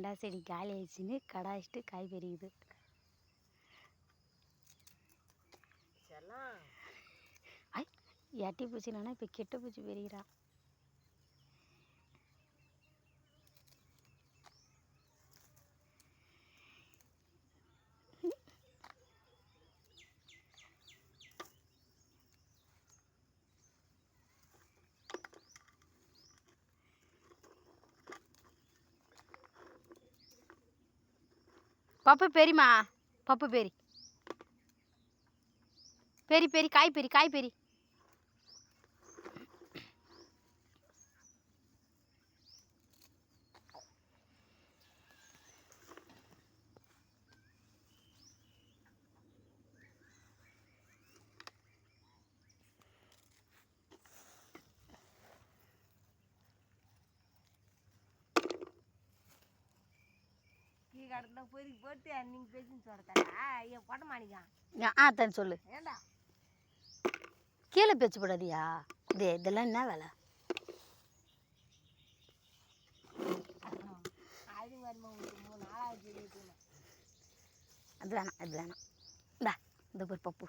வெண்டா செடி காலி ஆயிடுச்சுன்னு கடை வச்சுட்டு காய் பெரியுது. ஐ எட்டி பூச்சினா இப்போ கெட்ட பூச்சி பெரிகிறா. பப்பு பெரிமா, பப்பு பெரி பெரி பெரி காய் பெரி காய் பெரி. போட்டு நீங்க பேசின்னு சொல்றதா என் போட்ட மாணிக்கா தன் சொல்லு. ஏண்டா கீழே பேச்சு போடாதியா? இதெல்லாம் என்ன வேலை? அது மாதிரி 3 நாளாக அது வேணாம், அது வேணாம். இந்தா இந்த ஒரு பப்பு